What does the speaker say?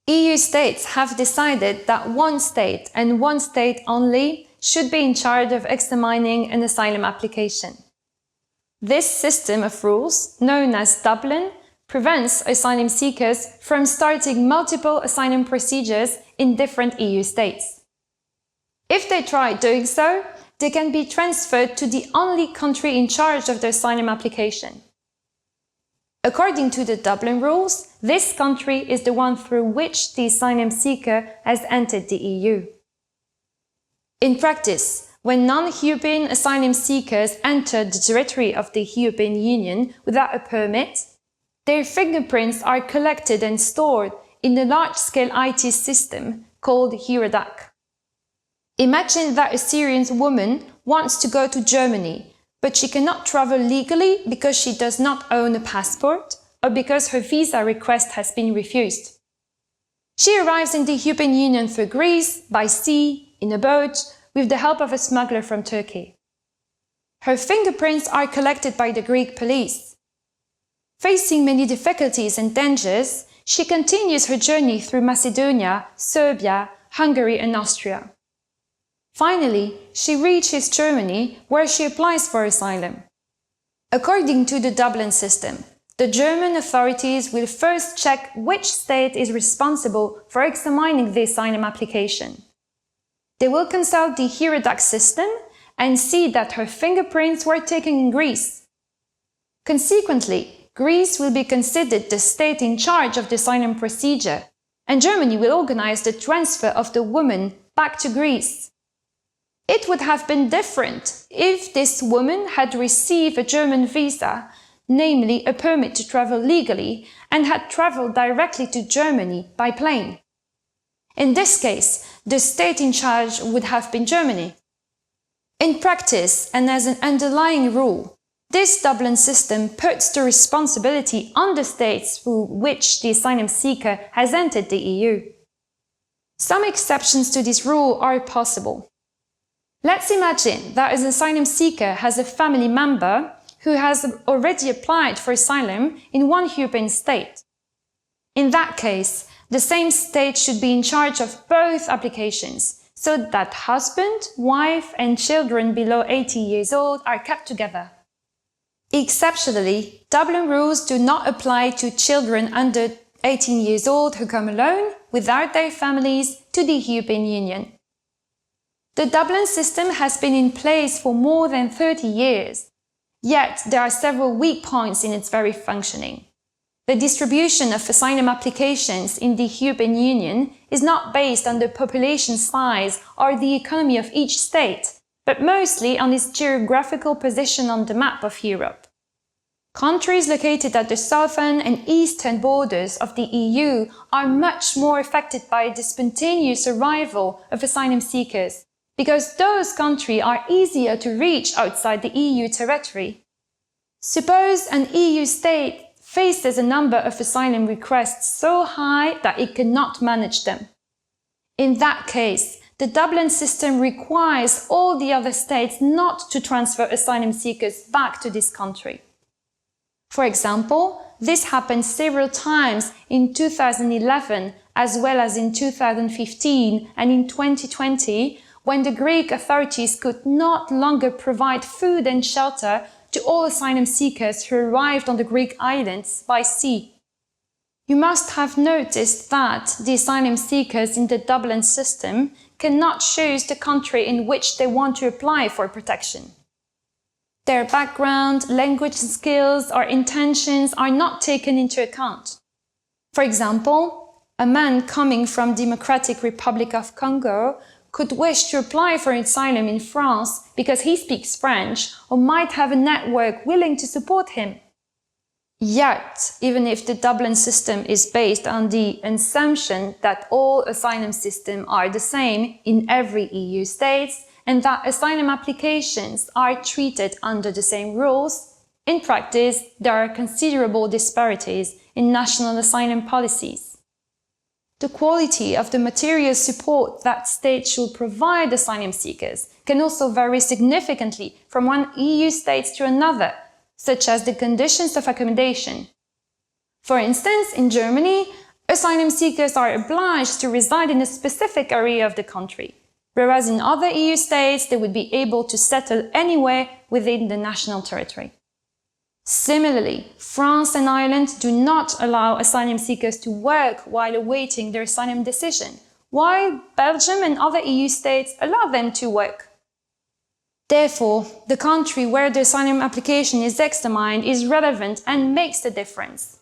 EU states have decided that one state and one state only should be in charge of examining an asylum application. This system of rules, known as Dublin, prevents asylum seekers from starting multiple asylum procedures in different EU states. If they try doing so, they can be transferred to the only country in charge of the asylum application. According to the Dublin rules, this country is the one through which the asylum seeker has entered the EU. In practice, when non-European asylum seekers enter the territory of the European Union without a permit, their fingerprints are collected and stored in a large-scale IT system called Eurodac. Imagine that a Syrian woman wants to go to Germany, but she cannot travel legally because she does not own a passport or because her visa request has been refused. She arrives in the European Union through Greece, by sea, in a boat, with the help of a smuggler from Turkey. Her fingerprints are collected by the Greek police. Facing many difficulties and dangers, she continues her journey through Macedonia, Serbia, Hungary and Austria. Finally, she reaches Germany, where she applies for asylum. According to the Dublin system, the German authorities will first check which state is responsible for examining the asylum application. They will consult the Eurodac system and see that her fingerprints were taken in Greece. Consequently, Greece will be considered the state in charge of the asylum procedure, and Germany will organize the transfer of the woman back to Greece. It would have been different if this woman had received a German visa, namely a permit to travel legally, and had traveled directly to Germany by plane. In this case, the state in charge would have been Germany. In practice, and as an underlying rule, this Dublin system puts the responsibility on the states through which the asylum seeker has entered the EU. Some exceptions to this rule are possible. Let's imagine that an asylum seeker has a family member who has already applied for asylum in one European state. In that case, the same state should be in charge of both applications, so that husband, wife and children below 18 years old are kept together. Exceptionally, Dublin rules do not apply to children under 18 years old who come alone, without their families, to the European Union. The Dublin system has been in place for more than 30 years, yet there are several weak points in its very functioning. The distribution of asylum applications in the European Union is not based on the population size or the economy of each state, but mostly on its geographical position on the map of Europe. Countries located at the southern and eastern borders of the EU are much more affected by the spontaneous arrival of asylum seekers, because those countries are easier to reach outside the EU territory. Suppose an EU state faces a number of asylum requests so high that it cannot manage them. In that case, the Dublin system requires all the other states not to transfer asylum seekers back to this country. For example, this happened several times in 2011 as well as in 2015 and in 2020, when the Greek authorities could not longer provide food and shelter to all asylum seekers who arrived on the Greek islands by sea. You must have noticed that the asylum seekers in the Dublin system cannot choose the country in which they want to apply for protection. Their background, language skills or intentions are not taken into account. For example, a man coming from Democratic Republic of Congo could wish to apply for asylum in France because he speaks French or might have a network willing to support him. Yet, even if the Dublin system is based on the assumption that all asylum systems are the same in every EU state and that asylum applications are treated under the same rules, in practice there are considerable disparities in national asylum policies. The quality of the material support that states should provide asylum seekers can also vary significantly from one EU state to another, such as the conditions of accommodation. For instance, in Germany, asylum seekers are obliged to reside in a specific area of the country, whereas in other EU states they would be able to settle anywhere within the national territory. Similarly, France and Ireland do not allow asylum seekers to work while awaiting their asylum decision, while Belgium and other EU states allow them to work. Therefore, the country where the asylum application is examined is relevant and makes the difference.